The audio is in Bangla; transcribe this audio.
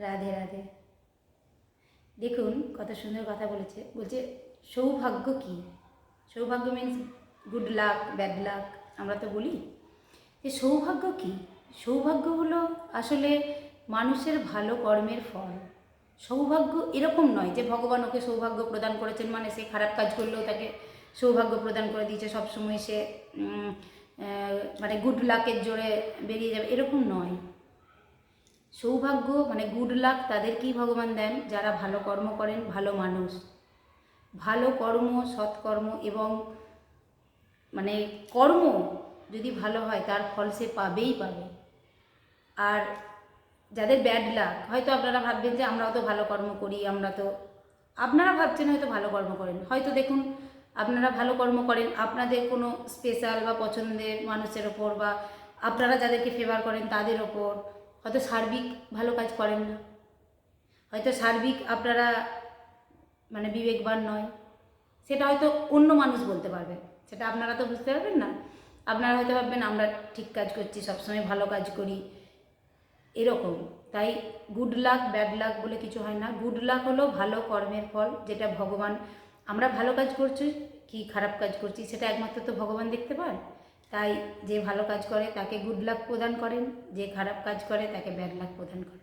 রাধে রাধে। দেখুন কত সুন্দর কথা বলেছে। বলছে সৌভাগ্য কি? সৌভাগ্য means good luck, bad luck, আমরা তো বলি। যে সৌভাগ্য কি? সৌভাগ্য হলো আসলে মানুষের ভালো কর্মের ফল। সৌভাগ্য এরকম নয় যে ভগবান ওকে সৌভাগ্য প্রদান করেছেন মানে সে খারাপ কাজ করলেও তাকে সৌভাগ্য প্রদান করে দিয়েছে, সবসময় সে মানে গুড লাকের জোরে বেরিয়ে যাবে, এরকম নয়। সৌভাগ্য মানে গুড লাক তাদেরকেই ভগবান দেন যারা ভালো কর্ম করেন, ভালো মানুষ। ভালো কর্ম, সৎকর্ম এবং মানে কর্ম যদি ভালো হয় তার ফল সে পাবেই পাবে। আর যাদের ব্যাড লাক, হয়তো আপনারা ভাববেন যে আমরাও তো ভালো কর্ম করি, আপনারা ভাবছেন হয়তো ভালো কর্ম করেন, হয়তো দেখুন আপনারা ভালো কর্ম করেন আপনাদের কোনো স্পেশাল বা পছন্দের মানুষের ওপর, বা আপনারা যাদেরকে ফেভার করেন তাদের ওপর, হয়তো সার্বিক ভালো কাজ করেন না, হয়তো সার্বিক আপনারা মানে বিবেকবান নয়, সেটা হয়তো অন্য মানুষ বলতে পারবে, সেটা আপনারা তো বুঝতে পারবেন না। আপনারা হয়তো ভাববেন আমরা ঠিক কাজ করছি, সবসময় ভালো কাজ করি, এরকম। তাই গুড লাক ব্যাড লাক বলে কিছু হয় না। গুড লাক হলো ভালো কর্মের ফল, যেটা ভগবান, আমরা ভালো কাজ করছি কি খারাপ কাজ করছি সেটা একমাত্র তো ভগবান দেখতে পান। তাই যে ভালো কাজ করে তাকে গুড লাক প্রদান করেন, যে খারাপ কাজ করে তাকে ব্যাড লাক প্রদান করেন।